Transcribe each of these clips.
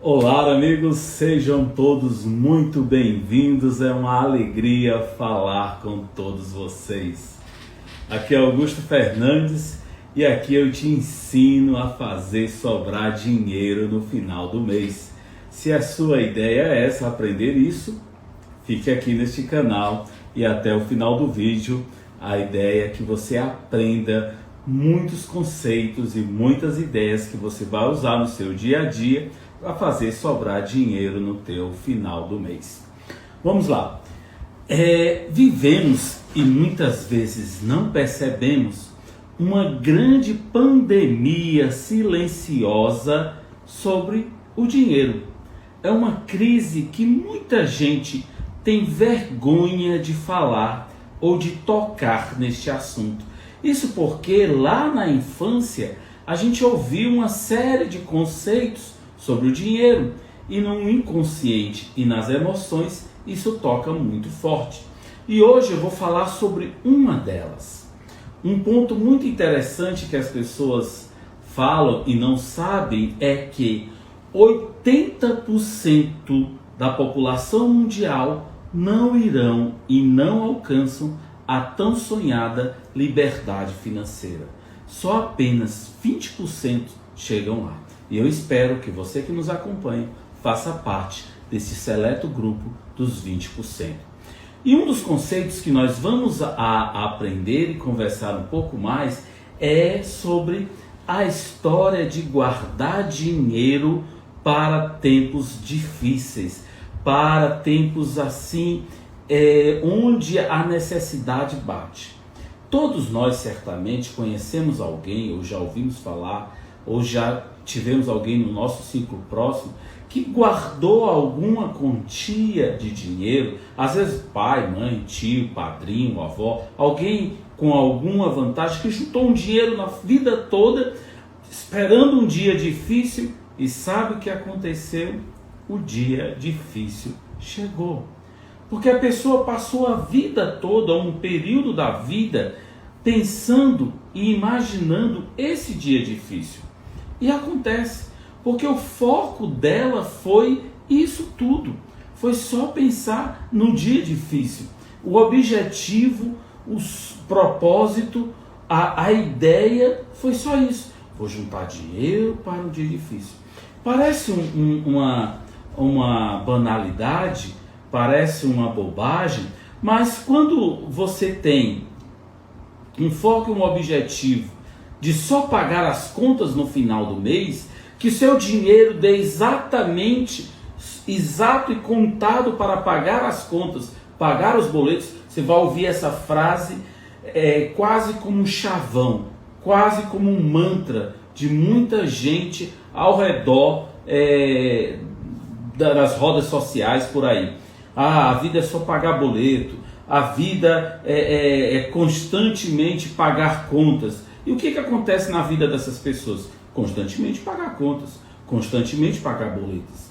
Olá, amigos, sejam todos muito bem-vindos. É uma alegria falar com todos vocês. Aqui é Augusto Fernandes e aqui eu te ensino a fazer sobrar dinheiro no final do mês. Se a sua ideia é essa, aprender isso, fique aqui neste canal e até o final do vídeo. A ideia é que você aprenda muitos conceitos e muitas ideias que você vai usar no seu dia a dia para fazer sobrar dinheiro no teu final do mês. Vamos lá. Vivemos e muitas vezes não percebemos uma grande pandemia silenciosa sobre o dinheiro. É uma crise que muita gente tem vergonha de falar ou de tocar neste assunto. Isso porque lá na infância a gente ouviu uma série de conceitos sobre o dinheiro e no inconsciente e nas emoções isso toca muito forte. E hoje eu vou falar sobre uma delas. Um ponto muito interessante que as pessoas falam e não sabem é que 80% da população mundial não irão e não alcançam a tão sonhada liberdade financeira. Só apenas 20% chegam lá. E eu espero que você que nos acompanha faça parte desse seleto grupo dos 20%. E um dos conceitos que nós vamos aprender e conversar um pouco mais é sobre a história de guardar dinheiro para tempos difíceis, para tempos assim, onde a necessidade bate. Todos nós certamente conhecemos alguém, ou já ouvimos falar, ou já tivemos alguém no nosso ciclo próximo que guardou alguma quantia de dinheiro, às vezes pai, mãe, tio, padrinho, avó, alguém com alguma vantagem que juntou um dinheiro na vida toda, esperando um dia difícil, e sabe o que aconteceu? O dia difícil chegou. Porque a pessoa passou a vida toda, um período da vida, pensando e imaginando esse dia difícil. E acontece, porque o foco dela foi isso tudo. Foi só pensar no dia difícil. O objetivo, o propósito, a ideia foi só isso. Vou juntar dinheiro para o dia difícil. Parece uma banalidade, parece uma bobagem, mas quando você tem um foco e um objetivo de só pagar as contas no final do mês, que seu dinheiro dê exato e contado para pagar as contas, pagar os boletos, você vai ouvir essa frase quase como um chavão, quase como um mantra de muita gente ao redor das rodas sociais por aí. A vida é só pagar boleto, a vida é constantemente pagar contas. E o que acontece na vida dessas pessoas? Constantemente pagar contas, constantemente pagar boletos.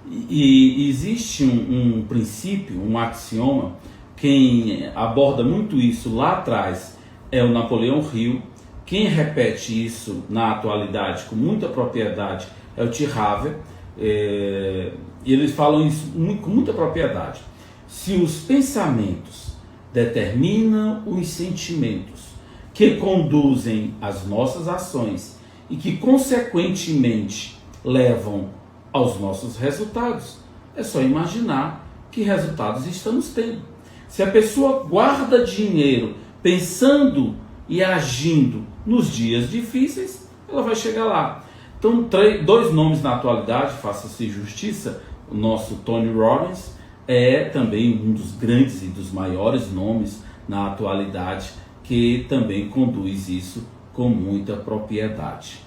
E existe um princípio, um axioma, quem aborda muito isso lá atrás é o Napoleão Hill. Quem repete isso na atualidade com muita propriedade é o T. Harv. E eles falam isso com muita propriedade. Se os pensamentos determinam os sentimentos que conduzem as nossas ações e que consequentemente levam aos nossos resultados, é só imaginar que resultados estamos tendo. Se a pessoa guarda dinheiro pensando e agindo nos dias difíceis, ela vai chegar lá. Então, dois nomes na atualidade, faça-se justiça, o nosso Tony Robbins é também um dos grandes e dos maiores nomes na atualidade, que também conduz isso com muita propriedade.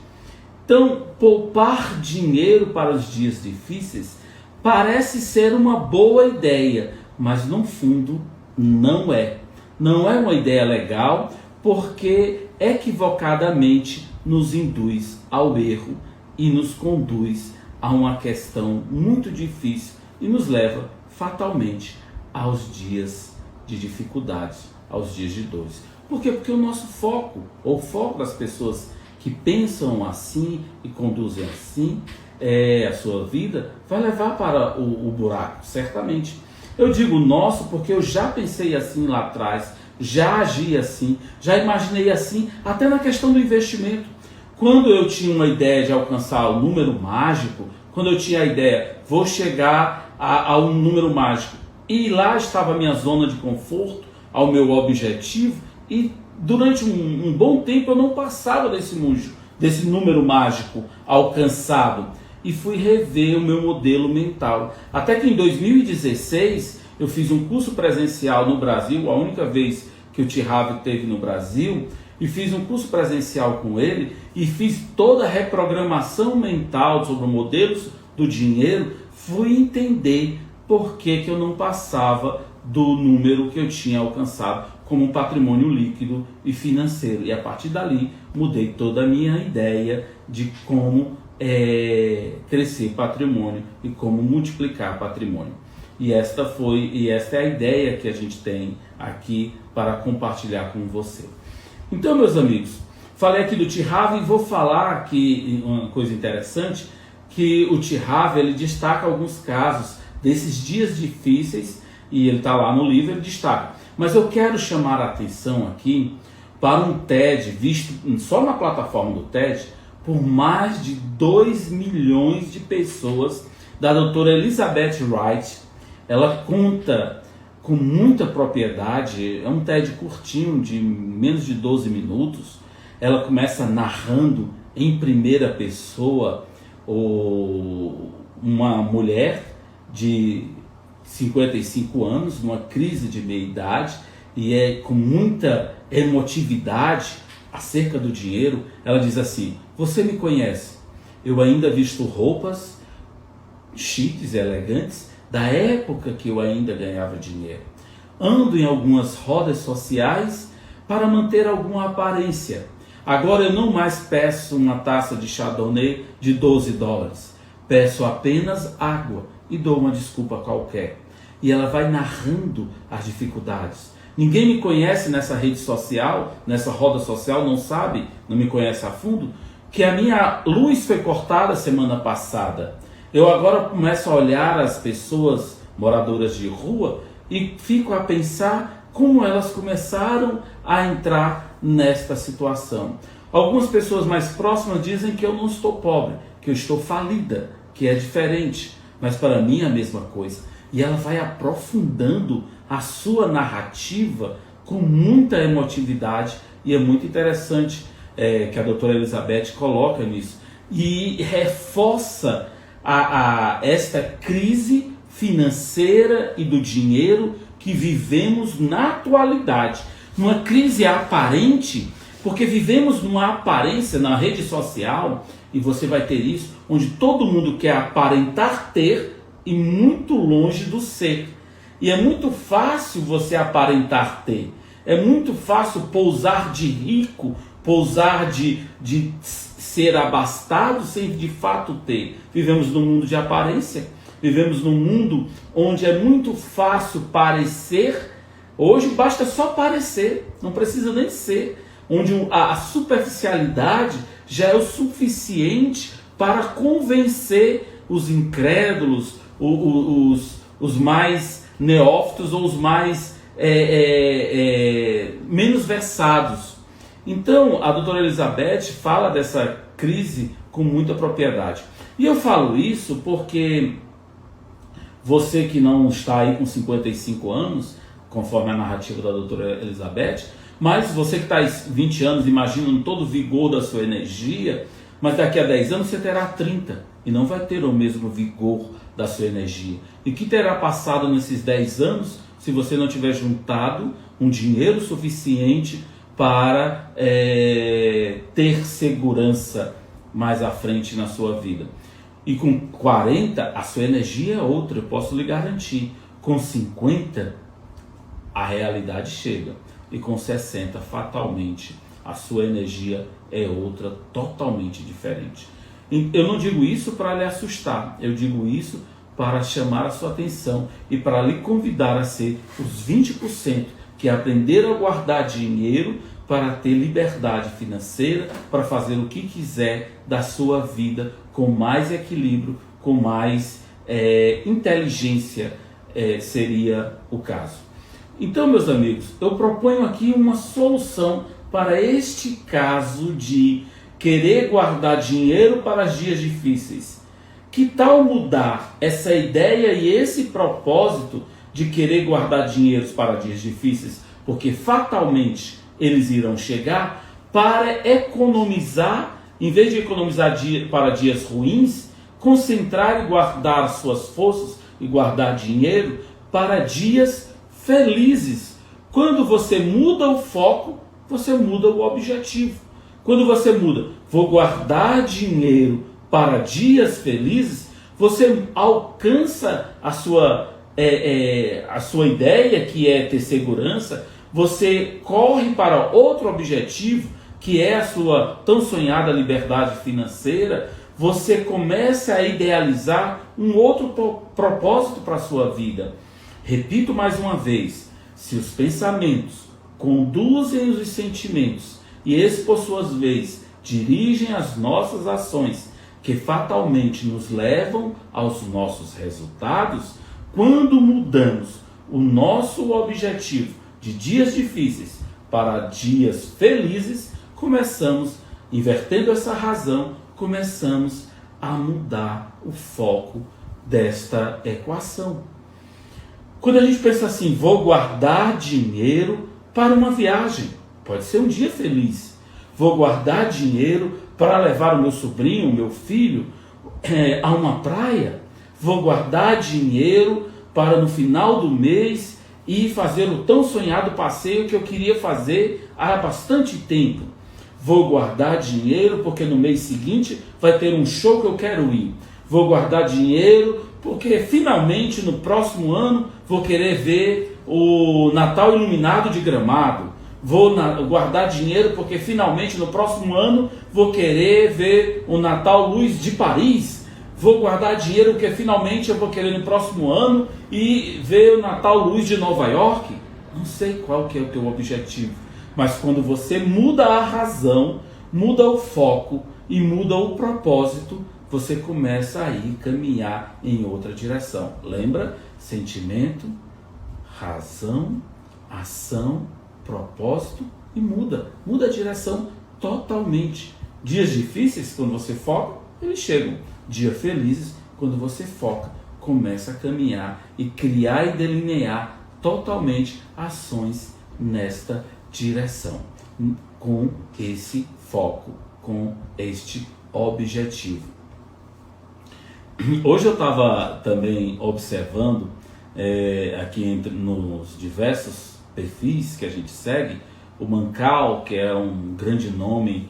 Então, poupar dinheiro para os dias difíceis parece ser uma boa ideia, mas no fundo não é. Não é uma ideia legal, porque equivocadamente nos induz ao erro e nos conduz a uma questão muito difícil e nos leva fatalmente aos dias de dificuldades, aos dias de dores. Por quê? Porque o nosso foco, ou o foco das pessoas que pensam assim e conduzem assim, a sua vida, vai levar para o buraco, certamente. Eu digo nosso porque eu já pensei assim lá atrás, já agi assim, já imaginei assim, até na questão do investimento. Quando eu tinha uma ideia de alcançar o número mágico, quando eu tinha a ideia, vou chegar a um número mágico, e lá estava a minha zona de conforto, ao meu objetivo, e durante um bom tempo eu não passava desse número mágico alcançado, e fui rever o meu modelo mental. Até que em 2016 eu fiz um curso presencial no Brasil, a única vez que o T-Hav esteve no Brasil, e fiz um curso presencial com ele e fiz toda a reprogramação mental sobre modelos do dinheiro. Fui entender por que eu não passava do número que eu tinha alcançado como um patrimônio líquido e financeiro. E a partir dali mudei toda a minha ideia de como crescer patrimônio e como multiplicar patrimônio. E esta é a ideia que a gente tem aqui para compartilhar com você. Então, meus amigos, falei aqui do T-Hav e vou falar aqui uma coisa interessante, que o T-Hav ele destaca alguns casos desses dias difíceis, e ele está lá no livro, ele destaca. Mas eu quero chamar a atenção aqui para um TED visto só na plataforma do TED por mais de 2 milhões de pessoas, da doutora Elizabeth Wright. Ela conta com muita propriedade, é um TED curtinho, de menos de 12 minutos. Ela começa narrando em primeira pessoa uma mulher de 55 anos, numa crise de meia-idade, e com muita emotividade acerca do dinheiro. Ela diz assim: você me conhece, eu ainda visto roupas chiques e elegantes da época que eu ainda ganhava dinheiro. Ando em algumas rodas sociais para manter alguma aparência. Agora eu não mais peço uma taça de Chardonnay de 12 dólares. Peço apenas água e dou uma desculpa qualquer. E ela vai narrando as dificuldades. Ninguém me conhece nessa rede social, nessa roda social, não me conhece a fundo, que a minha luz foi cortada semana passada. Eu agora começo a olhar as pessoas moradoras de rua e fico a pensar como elas começaram a entrar nesta situação. Algumas pessoas mais próximas dizem que eu não estou pobre, que eu estou falida, que é diferente, mas para mim é a mesma coisa. E ela vai aprofundando a sua narrativa com muita emotividade, e é muito interessante que a doutora Elizabeth coloca nisso e reforça esta crise financeira e do dinheiro que vivemos na atualidade. Numa crise aparente, porque vivemos numa aparência na rede social, e você vai ter isso, onde todo mundo quer aparentar ter e muito longe do ser. E é muito fácil você aparentar ter. É muito fácil pousar de rico, pousar de ser abastado sem de fato ter. Vivemos num mundo de aparência, vivemos num mundo onde é muito fácil parecer. Hoje basta só parecer, não precisa nem ser, onde a superficialidade já é o suficiente para convencer os incrédulos, os mais neófitos ou os mais menos versados. Então, a doutora Elizabeth fala dessa crise com muita propriedade. E eu falo isso porque você que não está aí com 55 anos, conforme a narrativa da doutora Elizabeth, mas você que está aí 20 anos imaginando todo o vigor da sua energia, mas daqui a 10 anos você terá 30 e não vai ter o mesmo vigor da sua energia. E o que terá passado nesses 10 anos se você não tiver juntado um dinheiro suficiente para ter segurança mais à frente na sua vida? E com 40 a sua energia é outra, eu posso lhe garantir. Com 50 a realidade chega, e com 60 fatalmente a sua energia é outra, totalmente diferente. Eu não digo isso para lhe assustar, eu digo isso para chamar a sua atenção e para lhe convidar a ser os 20% que aprenderam a guardar dinheiro para ter liberdade financeira, para fazer o que quiser da sua vida com mais equilíbrio, com mais inteligência, seria o caso. Então, meus amigos, eu proponho aqui uma solução para este caso de querer guardar dinheiro para dias difíceis. Que tal mudar essa ideia e esse propósito de querer guardar dinheiro para dias difíceis, porque fatalmente eles irão chegar, para economizar, em vez de economizar para dias ruins, concentrar e guardar suas forças e guardar dinheiro para dias felizes. Quando você muda o foco, você muda o objetivo. Quando você muda, vou guardar dinheiro para dias felizes, você alcança a sua ideia, que é ter segurança. Você corre para outro objetivo, que é a sua tão sonhada liberdade financeira. Você começa a idealizar um outro propósito para a sua vida. Repito mais uma vez, se os pensamentos conduzem os sentimentos e esses, por suas vezes, dirigem as nossas ações, que fatalmente nos levam aos nossos resultados, quando mudamos o nosso objetivo de dias difíceis para dias felizes, começamos, invertendo essa razão, começamos a mudar o foco desta equação. Quando a gente pensa assim, vou guardar dinheiro para uma viagem, pode ser um dia feliz. Vou guardar dinheiro para levar o meu sobrinho, o meu filho, a uma praia. Vou guardar dinheiro para no final do mês ir fazer o tão sonhado passeio que eu queria fazer há bastante tempo. Vou guardar dinheiro porque no mês seguinte vai ter um show que eu quero ir. Vou guardar dinheiro porque finalmente no próximo ano vou querer ver o Natal iluminado de Gramado. Vou guardar dinheiro porque finalmente no próximo ano vou querer ver o Natal Luz de Paris. Vou guardar dinheiro porque finalmente eu vou querer no próximo ano e ver o Natal Luz de Nova York. Não sei qual que é o teu objetivo, mas quando você muda a razão, muda o foco e muda o propósito, você começa a ir caminhar em outra direção. Lembra? Sentimento, razão, ação, propósito e muda a direção totalmente. Dias difíceis, quando você foca, eles chegam. Dias felizes, quando você foca, começa a caminhar e criar e delinear totalmente ações nesta direção, com esse foco, com este objetivo. Hoje eu estava também observando aqui nos diversos perfis que a gente segue, o Mancal, que é um grande nome,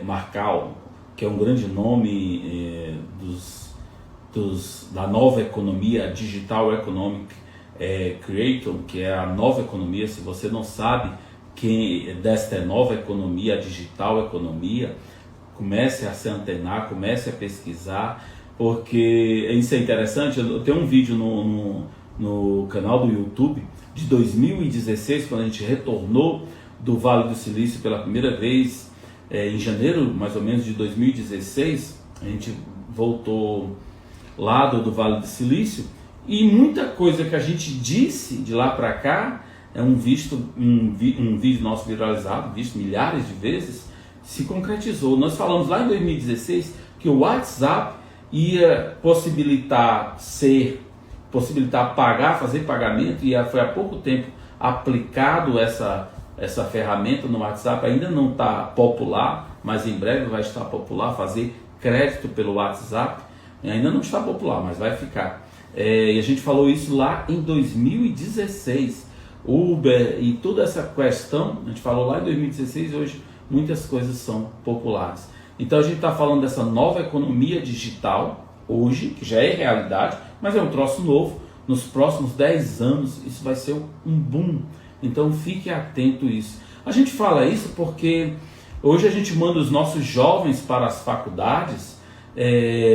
Marcal, que é um grande nome da nova economia, Digital Economic Creator, que é a nova economia. Se você não sabe quem desta nova economia, a digital economia, comece a se antenar, comece a pesquisar, porque isso é interessante. Eu tenho um vídeo no canal do YouTube de 2016, quando a gente retornou do Vale do Silício pela primeira vez, em janeiro mais ou menos de 2016, a gente voltou lá do Vale do Silício, e muita coisa que a gente disse de lá para cá, um vídeo nosso viralizado, visto milhares de vezes, se concretizou. Nós falamos lá em 2016 que o WhatsApp ia possibilitar pagar, fazer pagamento, e foi há pouco tempo aplicado essa ferramenta no WhatsApp. Ainda não está popular, mas em breve vai estar popular, fazer crédito pelo WhatsApp. Ainda não está popular, mas vai ficar. E a gente falou isso lá em 2016. Uber e toda essa questão, a gente falou lá em 2016, e hoje muitas coisas são populares. Então a gente está falando dessa nova economia digital, hoje, que já é realidade, mas é um troço novo. Nos próximos 10 anos isso vai ser um boom. Então fique atento a isso. A gente fala isso porque hoje a gente manda os nossos jovens para as faculdades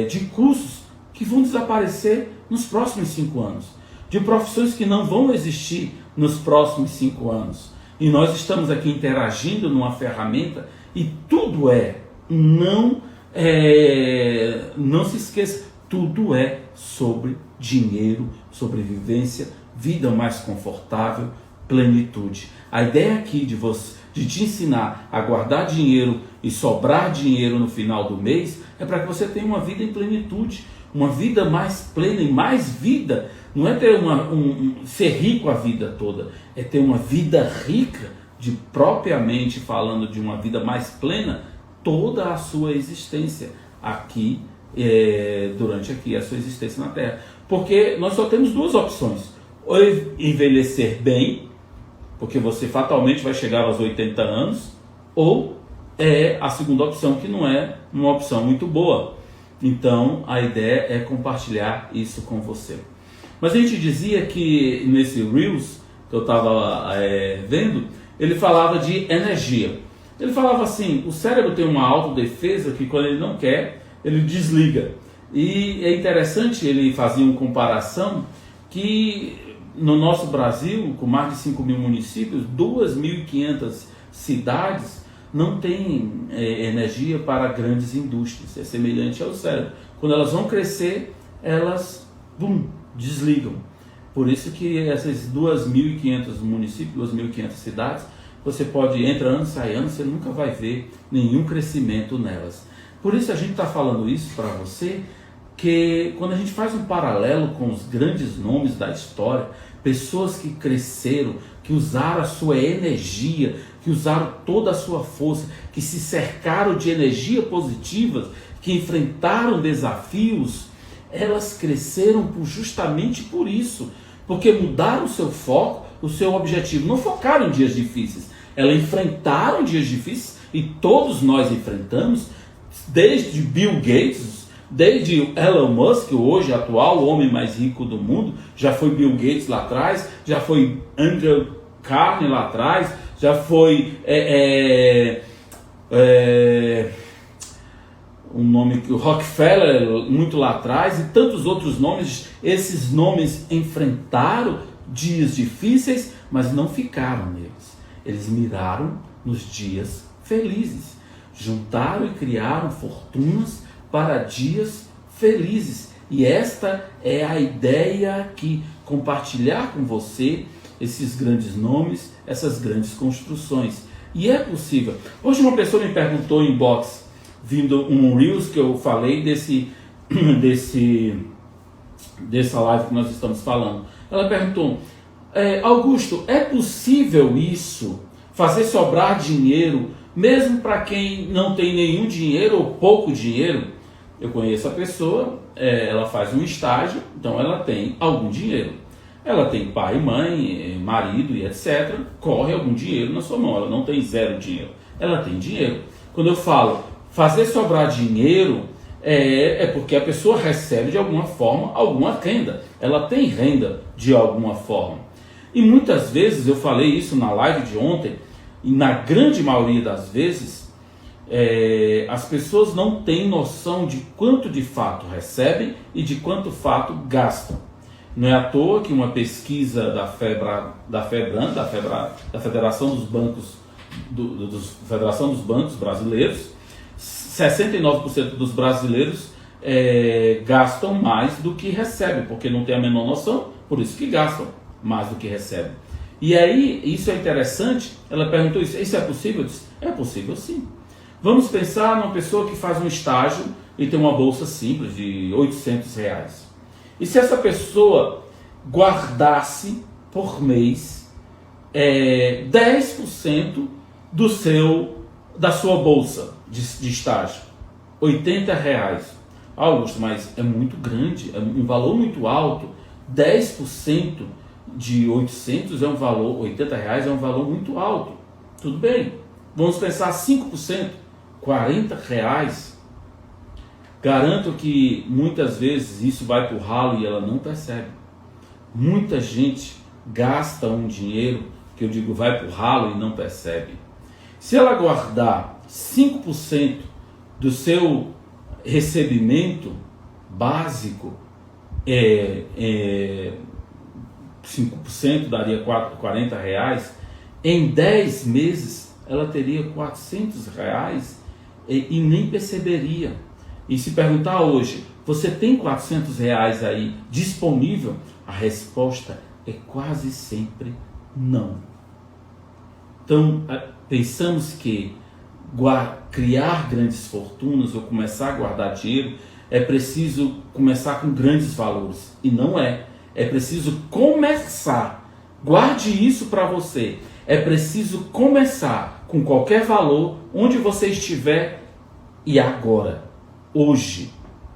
de cursos que vão desaparecer nos próximos 5 anos, de profissões que não vão existir nos próximos 5 anos. E nós estamos aqui interagindo numa ferramenta e tudo não se esqueça, tudo é sobre dinheiro, sobrevivência, vida mais confortável, plenitude. A ideia aqui de te ensinar a guardar dinheiro e sobrar dinheiro no final do mês é para que você tenha uma vida em plenitude, uma vida mais plena e mais vida. Não é ter ser rico a vida toda, é ter uma vida rica, propriamente falando de uma vida mais plena, toda a sua existência aqui, durante aqui a sua existência na Terra. Porque nós só temos duas opções: ou envelhecer bem, porque você fatalmente vai chegar aos 80 anos, ou a segunda opção, que não é uma opção muito boa. Então a ideia é compartilhar isso com você. Mas a gente dizia que nesse Reels que eu estava vendo, ele falava de energia. Ele falava assim: o cérebro tem uma autodefesa que quando ele não quer, ele desliga. E é interessante, ele fazia uma comparação que no nosso Brasil, com mais de 5 mil municípios, 2.500 cidades não tem energia para grandes indústrias. É semelhante ao cérebro. Quando elas vão crescer, elas desligam. Por isso que essas 2.500 municípios, 2.500 cidades, você pode entrar ano, sai ano, você nunca vai ver nenhum crescimento nelas. Por isso a gente está falando isso para você, que quando a gente faz um paralelo com os grandes nomes da história, pessoas que cresceram, que usaram a sua energia, que usaram toda a sua força, que se cercaram de energia positiva, que enfrentaram desafios, elas cresceram justamente por isso, porque mudaram o seu foco, o seu objetivo. Não focaram em dias difíceis, elas enfrentaram dias difíceis, e todos nós enfrentamos, desde Bill Gates, desde Elon Musk, hoje atual, o homem mais rico do mundo. Já foi Bill Gates lá atrás, já foi Andrew Carnegie lá atrás, já foi um nome que o Rockefeller muito lá atrás, e tantos outros nomes. Esses nomes enfrentaram dias difíceis, mas não ficaram neles. Eles miraram nos dias felizes, juntaram e criaram fortunas para dias felizes. E esta é a ideia aqui, compartilhar com você esses grandes nomes, essas grandes construções. E é possível. Hoje uma pessoa me perguntou em inbox, vindo um Reels que eu falei dessa live que nós estamos falando. Ela perguntou: Augusto, é possível isso? Fazer sobrar dinheiro, mesmo para quem não tem nenhum dinheiro ou pouco dinheiro? Eu conheço a pessoa, ela faz um estágio, então ela tem algum dinheiro. Ela tem pai, mãe, marido e etc. Corre algum dinheiro na sua mão, ela não tem zero dinheiro, ela tem dinheiro. Quando eu falo fazer sobrar dinheiro, é porque a pessoa recebe de alguma forma alguma renda, ela tem renda de alguma forma. E muitas vezes, eu falei isso na live de ontem, e na grande maioria das vezes, as pessoas não têm noção de quanto de fato recebem e de quanto de fato gastam. Não é à toa que uma pesquisa da Febran, da Federação dos Bancos, Federação dos Bancos Brasileiros, 69% dos brasileiros gastam mais do que recebem, porque não tem a menor noção, por isso que gastam mais do que recebem. E aí, isso é interessante. Ela perguntou isso é possível? Eu disse, é possível sim. Vamos pensar numa pessoa que faz um estágio e tem uma bolsa simples de R$800. E se essa pessoa guardasse por mês 10% da sua bolsa de estágio, R$80. Augusto, mas é muito grande, é um valor muito alto. 10% de 800 é um valor, R$80 é um valor muito alto. Tudo bem, vamos pensar 5%, R$40. Garanto que muitas vezes isso vai para o ralo e ela não percebe. Muita gente gasta um dinheiro que eu digo vai para o ralo e não percebe. Se ela guardar 5% do seu recebimento básico, 5% daria R$40, Em 10 meses, ela teria R$ 400 e nem perceberia. E se perguntar hoje, você tem R$ 400 aí disponível? A resposta é quase sempre não. Então, pensamos que criar grandes fortunas ou começar a guardar dinheiro é preciso começar com grandes valores. E não é. É preciso começar. Guarde isso para você. É preciso começar com qualquer valor, onde você estiver e agora, hoje.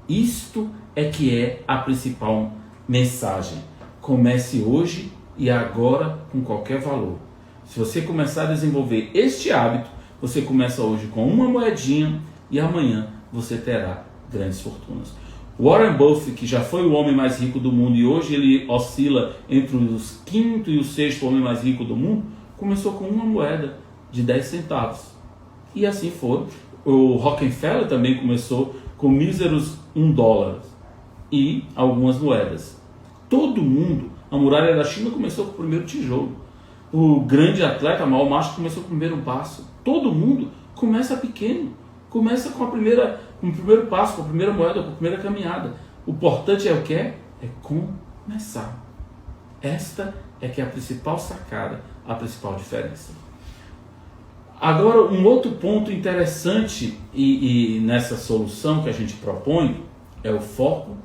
Isto é que é a principal mensagem. Comece hoje e agora com qualquer valor. Se você começar a desenvolver este hábito, você começa hoje com uma moedinha e amanhã você terá grandes fortunas. Warren Buffett, que já foi o homem mais rico do mundo e hoje ele oscila entre os quinto e o sexto homem mais rico do mundo, começou com uma moeda de 10 centavos. E assim foi. O Rockefeller também começou com míseros $1 e algumas moedas. Todo mundo, a muralha da China começou com o primeiro tijolo. O grande atleta, Mao Macho, começou com o primeiro passo. Todo mundo começa pequeno. Começa com o primeiro passo, com a primeira moeda, com a primeira caminhada. O importante é o que? É começar. Esta é que é a principal sacada, a principal diferença. Agora, um outro ponto interessante e nessa solução que a gente propõe é o foco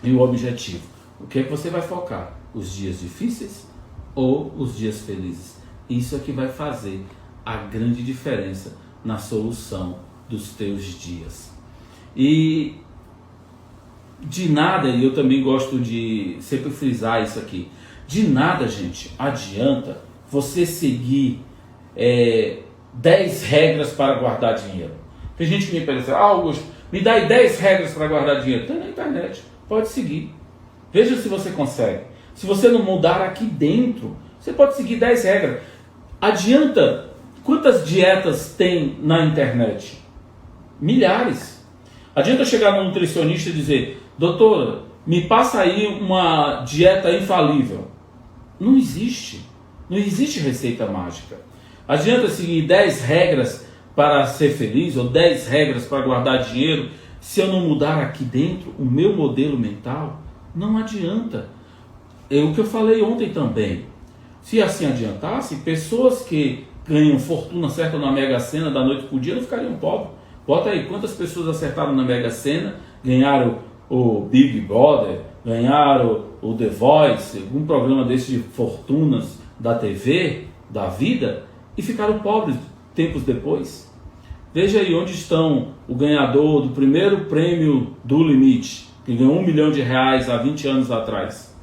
e o objetivo. O que é que você vai focar? Os dias difíceis ou os dias felizes? Isso é que vai fazer a grande diferença na solução dos teus dias. E de nada, e eu também gosto de sempre frisar isso aqui, de nada, gente, adianta você seguir 10 regras para guardar dinheiro. Tem gente que me pergunta, Augusto, me dá aí 10 regras para guardar dinheiro. Tem na internet, pode seguir. Veja se você consegue. Se você não mudar aqui dentro, você pode seguir 10 regras. Adianta, quantas dietas tem na internet? Milhares. Adianta chegar no nutricionista e dizer, doutora, me passa aí uma dieta infalível. Não existe. Não existe receita mágica. Adianta seguir 10 regras para ser feliz ou 10 regras para guardar dinheiro se eu não mudar aqui dentro o meu modelo mental? Não adianta. É o que eu falei ontem também. Se assim adiantasse, pessoas que ganham fortuna certa na Mega Sena da noite para o dia não ficariam pobres. Bota aí quantas pessoas acertaram na Mega Sena, ganharam o Big Brother, ganharam o The Voice, algum programa desse de fortunas da TV, da vida, e ficaram pobres tempos depois. Veja aí onde estão o ganhador do primeiro prêmio do Limite, que ganhou R$1 milhão há 20 anos atrás.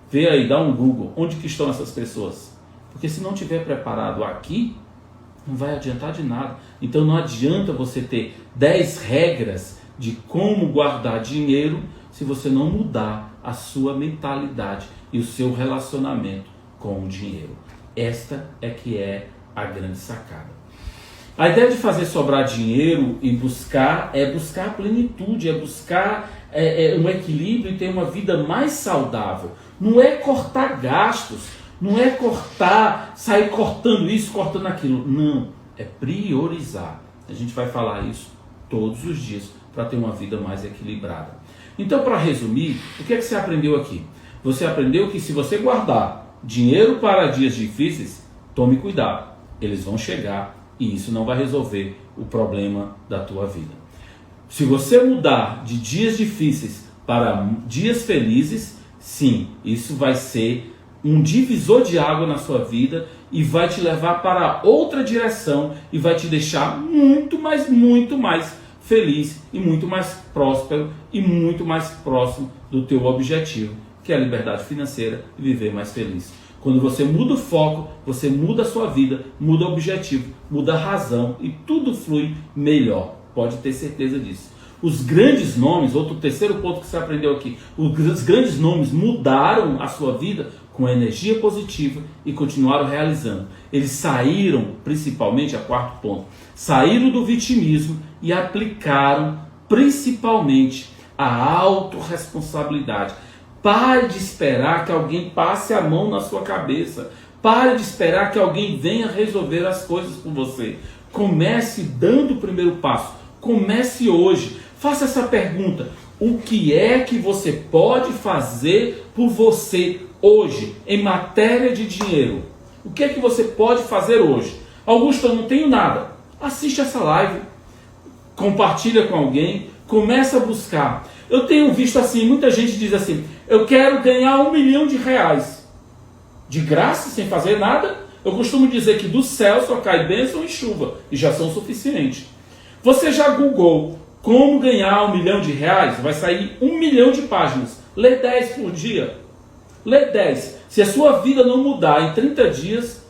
Vê aí, dá um Google, onde que estão essas pessoas? Porque se não tiver preparado aqui, não vai adiantar de nada. Então não adianta você ter 10 regras de como guardar dinheiro se você não mudar a sua mentalidade e o seu relacionamento com o dinheiro. Esta é que é a grande sacada. A ideia de fazer sobrar dinheiro e buscar a plenitude, é buscar um equilíbrio e ter uma vida mais saudável. Não é cortar gastos, não é sair cortando isso, cortando aquilo. Não, é priorizar. A gente vai falar isso todos os dias para ter uma vida mais equilibrada. Então, para resumir, o que é que você aprendeu aqui? Você aprendeu que se você guardar dinheiro para dias difíceis, tome cuidado. Eles vão chegar e isso não vai resolver o problema da tua vida. Se você mudar de dias difíceis para dias felizes, sim, isso vai ser um divisor de água na sua vida e vai te levar para outra direção e vai te deixar muito mais feliz e muito mais próspero e muito mais próximo do teu objetivo, que é a liberdade financeira e viver mais feliz. Quando você muda o foco, você muda a sua vida, muda o objetivo, muda a razão e tudo flui melhor. Pode ter certeza disso. Os grandes nomes, outro terceiro ponto que você aprendeu aqui, os grandes nomes mudaram a sua vida com energia positiva e continuaram realizando. Eles saíram, principalmente, a quarto ponto, saíram do vitimismo e aplicaram principalmente a autorresponsabilidade. Pare de esperar que alguém passe a mão na sua cabeça. Pare de esperar que alguém venha resolver as coisas por você. Comece dando o primeiro passo. Comece hoje. Faça essa pergunta. O que é que você pode fazer por você hoje em matéria de dinheiro? O que é que você pode fazer hoje? Augusto, eu não tenho nada. Assiste essa live. Compartilha com alguém. Começa a buscar. Eu tenho visto assim, muita gente diz assim, eu quero ganhar R$1 milhão. De graça, sem fazer nada. Eu costumo dizer que do céu só cai bênção e chuva, e já são suficientes. Você já googou como ganhar R$1 milhão? Vai sair 1 milhão de páginas. Lê 10 por dia. Lê 10. Se a sua vida não mudar em 30 dias,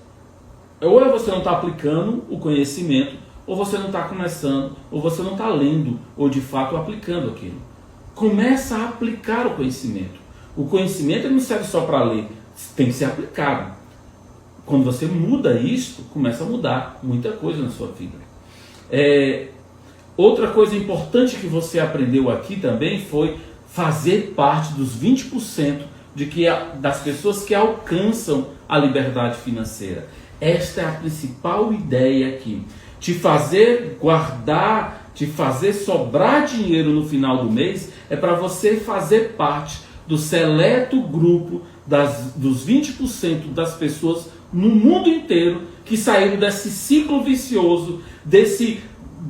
ou você não está aplicando o conhecimento, ou você não está começando, ou você não está lendo, ou de fato aplicando aquilo. Começa a aplicar o conhecimento. O conhecimento não serve só para ler, tem que ser aplicado. Quando você muda isso, começa a mudar muita coisa na sua vida. Outra coisa importante que você aprendeu aqui também foi fazer parte dos 20% das pessoas que alcançam a liberdade financeira. Esta é a principal ideia aqui. Te fazer guardar, te fazer sobrar dinheiro no final do mês é para você fazer parte do seleto grupo dos 20% das pessoas no mundo inteiro que saíram desse ciclo vicioso, desses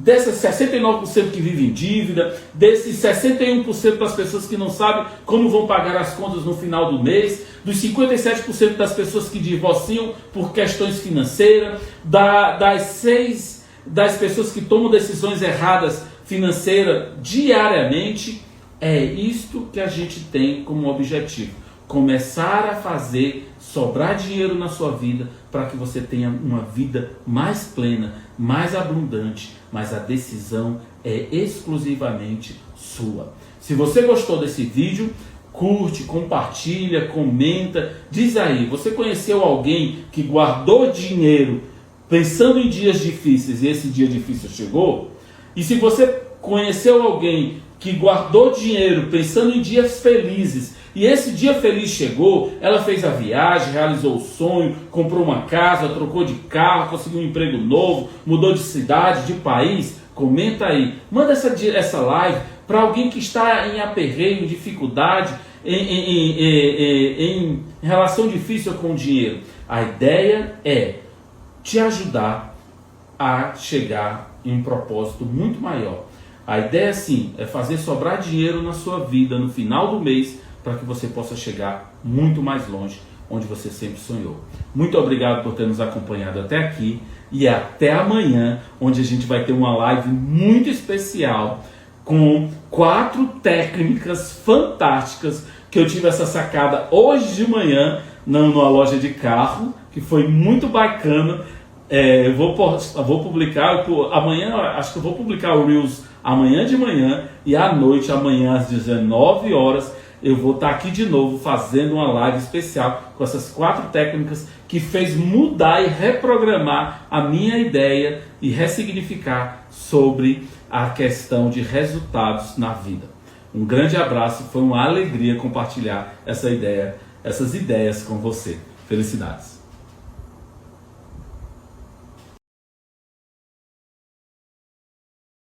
69% que vivem em dívida, desses 61% das pessoas que não sabem como vão pagar as contas no final do mês, dos 57% das pessoas que divorciam por questões financeiras, das pessoas que tomam decisões erradas financeiras diariamente. É isto que a gente tem como objetivo. Começar a fazer sobrar dinheiro na sua vida para que você tenha uma vida mais plena, mais abundante, mas a decisão é exclusivamente sua. Se você gostou desse vídeo, curte, compartilha, comenta, diz aí, você conheceu alguém que guardou dinheiro pensando em dias difíceis e esse dia difícil chegou? E se você conheceu alguém que guardou dinheiro pensando em dias felizes e esse dia feliz chegou, ela fez a viagem, realizou o sonho, comprou uma casa, trocou de carro, conseguiu um emprego novo, mudou de cidade, de país, comenta aí. Manda essa live para alguém que está em aperreio, em dificuldade, em relação difícil com o dinheiro. A ideia é te ajudar a chegar em um propósito muito maior. A ideia sim é fazer sobrar dinheiro na sua vida no final do mês para que você possa chegar muito mais longe, onde você sempre sonhou. Muito obrigado por ter nos acompanhado até aqui e até amanhã, onde a gente vai ter uma live muito especial com 4 técnicas fantásticas que eu tive essa sacada hoje de manhã numa loja de carro, que foi muito bacana. Vou publicar amanhã, acho que eu vou publicar o Reels amanhã de manhã e à noite, amanhã às 19 horas, eu vou estar aqui de novo fazendo uma live especial com essas 4 técnicas que fez mudar e reprogramar a minha ideia e ressignificar sobre a questão de resultados na vida. Um grande abraço, foi uma alegria compartilhar essas ideias com você. Felicidades!